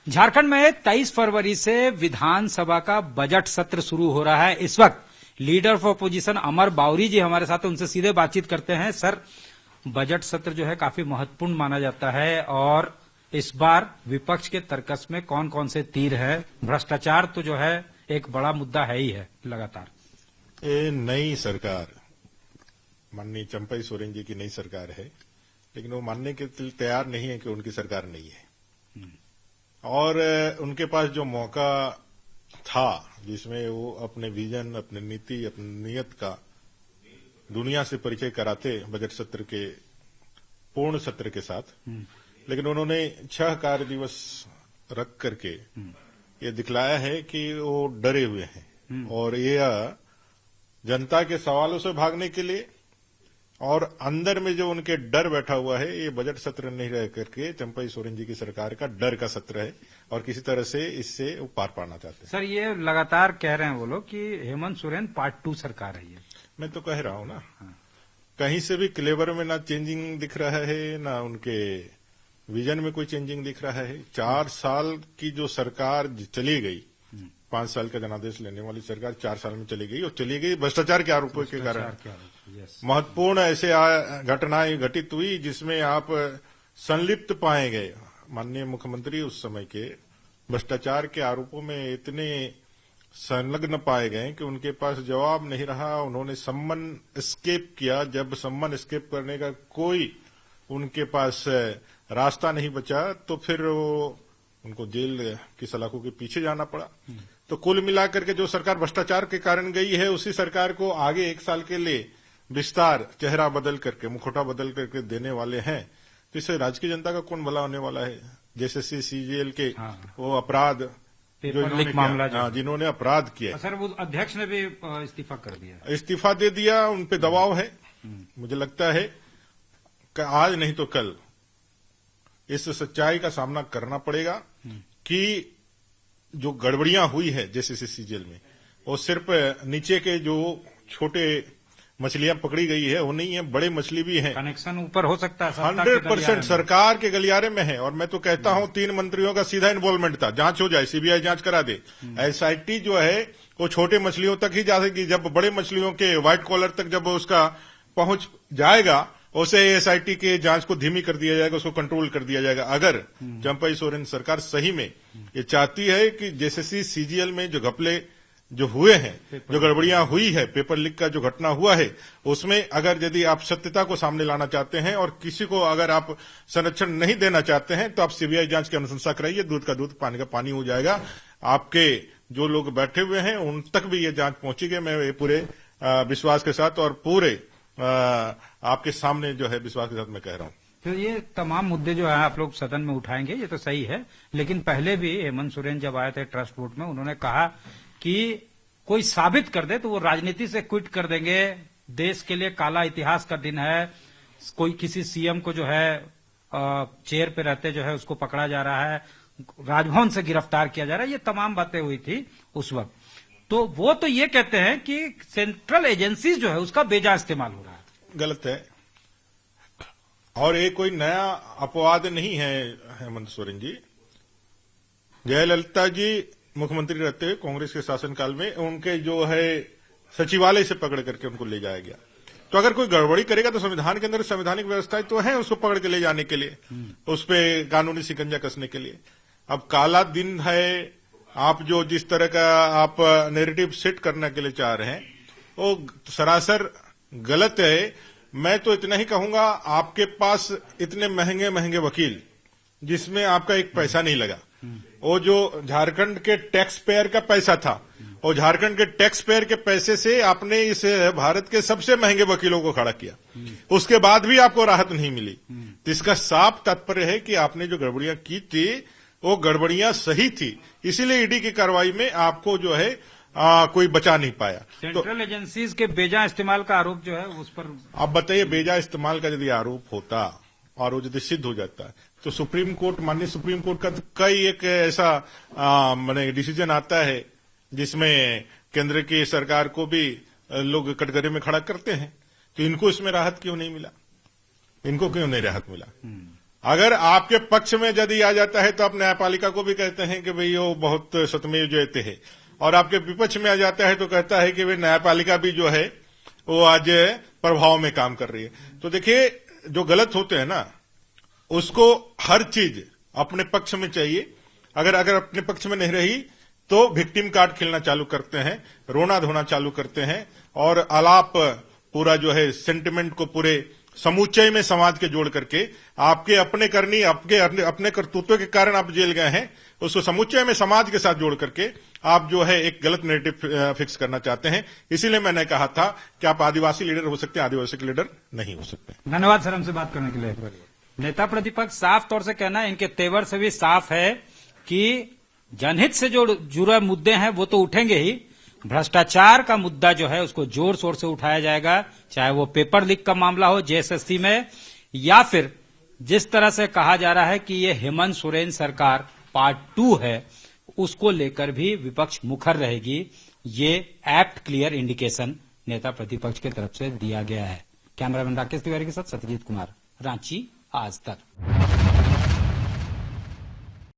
झारखंड में 23 फरवरी से विधानसभा का बजट सत्र शुरू हो रहा है। इस वक्त लीडर ऑफ अपोजिशन अमर बावरी जी हमारे साथ, उनसे सीधे बातचीत करते हैं। सर, बजट सत्र जो है काफी महत्वपूर्ण माना जाता है और इस बार विपक्ष के तर्कस में कौन कौन से तीर है? भ्रष्टाचार तो जो है एक बड़ा मुद्दा है ही है लगातार। ये नई सरकार माननीय चंपई सोरेन जी की नई सरकार है, लेकिन वो मानने के लिए तैयार नहीं है कि उनकी सरकार नहीं है। और उनके पास जो मौका था जिसमें वो अपने विजन, अपने नीति, अपनी नीयत का दुनिया से परिचय कराते बजट सत्र के पूर्ण सत्र के साथ, लेकिन उन्होंने 6 कार्य दिवस रख करके ये दिखलाया है कि वो डरे हुए हैं और ये जनता के सवालों से भागने के लिए और अंदर में जो उनके डर बैठा हुआ है, ये बजट सत्र नहीं रह करके चंपई सोरेन जी की सरकार का डर का सत्र है और किसी तरह से इससे वो पार पाना चाहते हैं। सर, ये लगातार कह रहे हैं वो लोग कि हेमंत सोरेन पार्ट 2 सरकार है। ये मैं तो कह रहा हूं ना, कहीं से भी क्लेवर में ना चेंजिंग दिख रहा है, ना उनके विजन में कोई चेंजिंग दिख रहा है। 4 साल की जो सरकार चली गई, 5 साल का जनादेश लेने वाली सरकार 4 साल में चली गई और चली गई भ्रष्टाचार के आरोपों के कारण। महत्वपूर्ण ऐसे घटनाएं घटित हुई जिसमें आप संलिप्त पाए गए। माननीय मुख्यमंत्री उस समय के भ्रष्टाचार के आरोपों में इतने संलग्न पाए गए कि उनके पास जवाब नहीं रहा। उन्होंने सम्मन एस्केप किया। जब सम्मन एस्केप करने का कोई उनके पास रास्ता नहीं बचा तो फिर उनको जेल की सलाखों के पीछे जाना पड़ा। तो कुल मिलाकर के जो सरकार भ्रष्टाचार के कारण गई है, उसी सरकार को आगे 1 साल के लिए विस्तार, चेहरा बदल करके, मुखौटा बदल करके देने वाले हैं। तो इससे राज्य की जनता का कौन भला होने वाला है? जैसे सीजीएल के वो अपराध पेपर मामला जिन्होंने अपराध किया। सर, वो अध्यक्ष ने भी इस्तीफा कर दिया, इस्तीफा दे दिया। उन पे दबाव है। मुझे लगता है कि आज नहीं तो कल इस सच्चाई का सामना करना पड़ेगा कि जो गड़बड़ियां हुई है जैसे सीजीएल में, वो सिर्फ नीचे के जो छोटे मछलियां पकड़ी गई है वो नहीं है, बड़े मछली भी हैं। कनेक्शन ऊपर हो सकता है। 100% सरकार के गलियारे में है। और मैं तो कहता हूं 3 मंत्रियों का सीधा इन्वॉल्वमेंट था। जांच हो जाए, सीबीआई जांच करा दे। एसआईटी जो है वो छोटे मछलियों तक ही जा सकेगी। जब बड़े मछलियों के व्हाइट कॉलर तक जब उसका पहुंच जाएगा, उसे एसआईटी के जांच को धीमी कर दिया जाएगा, उसको कंट्रोल कर दिया जाएगा। अगर चंपई सोरेन सरकार सही में ये चाहती है कि जैसे सीजीएल में जो घपले जो हुए हैं, जो गड़बड़ियां हुई है, पेपर लीक का जो घटना हुआ है, उसमें अगर यदि आप सत्यता को सामने लाना चाहते हैं और किसी को अगर आप संरक्षण नहीं देना चाहते हैं, तो आप सीबीआई जांच की अनुशंसा कराइए। दूध का दूध, पानी का पानी हो जाएगा। आपके जो लोग बैठे हुए हैं उन तक भी ये जांच पहुंचेगी। मैं ये पूरे विश्वास के साथ और पूरे आपके सामने जो है विश्वास के साथ मैं कह रहा हूं। तो ये तमाम मुद्दे जो है आप लोग सदन में उठाएंगे, ये तो सही है। लेकिन पहले भी हेमंत सोरेन जब आए थे ट्रस्ट वोट में, उन्होंने कहा कि कोई साबित कर दे तो वो राजनीति से क्विट कर देंगे। देश के लिए काला इतिहास का दिन है। कोई किसी सीएम को जो है चेयर पे रहते जो है उसको पकड़ा जा रहा है, राजभवन से गिरफ्तार किया जा रहा है। ये तमाम बातें हुई थी उस वक्त। तो वो तो ये कहते हैं कि सेंट्रल एजेंसीज जो है उसका बेजा इस्तेमाल हो रहा है। गलत है। और ये कोई नया अपवाद नहीं है। हेमंत सोरेन जी, जयललिता जी मुख्यमंत्री रहते हुए कांग्रेस के शासनकाल में उनके जो है सचिवालय से पकड़ करके उनको ले जाया गया। तो अगर कोई गड़बड़ी करेगा तो संविधान के अंदर संवैधानिक व्यवस्थाएं तो है उसको पकड़ के ले जाने के लिए, उस पर कानूनी शिकंजा कसने के लिए। अब काला दिन है। आप जो जिस तरह का आप नैरेटिव सेट करने के लिए चाह रहे हैं वो सरासर गलत है। मैं तो इतना ही कहूंगा, आपके पास इतने महंगे महंगे वकील जिसमें आपका एक पैसा नहीं लगा, वो जो झारखंड के टैक्स पेयर का पैसा था, और झारखंड के टैक्स पेयर के पैसे से आपने इस भारत के सबसे महंगे वकीलों को खड़ा किया, उसके बाद भी आपको राहत नहीं मिली। तो इसका साफ तात्पर्य है कि आपने जो गड़बड़ियां की थी वो गड़बड़ियां सही थी। इसीलिए ईडी की कार्रवाई में आपको जो है कोई बचा नहीं पाया। सेंट्रल एजेंसीज के बेजा इस्तेमाल का आरोप जो है उस पर आप बताइए, बेजा इस्तेमाल का यदि आरोप होता और वो यदि सिद्ध हो जाता तो सुप्रीम कोर्ट, माननीय सुप्रीम कोर्ट का कई एक ऐसा माने डिसीजन आता है जिसमें केंद्र की सरकार को भी लोग कटघरे में खड़ा करते हैं। तो इनको इसमें राहत क्यों नहीं मिला? इनको क्यों नहीं राहत मिला? अगर आपके पक्ष में यदि आ जाता है तो आप न्यायपालिका को भी कहते हैं कि भाई वो बहुत सत्यमेव जयते है, और आपके विपक्ष में आ जाता है तो कहता है कि भाई न्यायपालिका भी जो है वो आज प्रभाव में काम कर रही है। तो देखिए, जो गलत होते हैं ना, उसको हर चीज अपने पक्ष में चाहिए। अगर अपने पक्ष में नहीं रही तो विक्टिम कार्ड खेलना चालू करते हैं, रोना धोना चालू करते हैं, और आलाप पूरा जो है सेंटिमेंट को पूरे समूचे में समाज के जोड़ करके आपके अपने करनी अपने करतूतों के कारण आप जेल गए हैं, उसको समूचे में समाज के साथ जोड़ करके आप जो है एक गलत नैरेटिव फिक्स करना चाहते हैं। इसीलिए मैंने कहा था कि आप आदिवासी लीडर हो सकते हैं, आदिवासी के लीडर नहीं हो सकते। धन्यवाद सर हमसे बात करने के लिए। नेता प्रतिपक्ष साफ तौर से कहना है, इनके तेवर से भी साफ है कि जनहित से जो जुड़े मुद्दे हैं वो तो उठेंगे ही, भ्रष्टाचार का मुद्दा जो है उसको जोर शोर से उठाया जाएगा, चाहे वो पेपर लीक का मामला हो जेएसएससी में, या फिर जिस तरह से कहा जा रहा है कि ये हेमंत सोरेन सरकार पार्ट 2 है, उसको लेकर भी विपक्ष मुखर रहेगी। ये एप्ट क्लियर इंडिकेशन नेता प्रतिपक्ष की तरफ से दिया गया है। कैमरामैन राकेश तिवारी के साथ सत्यजीत कुमार, रांची आज तक।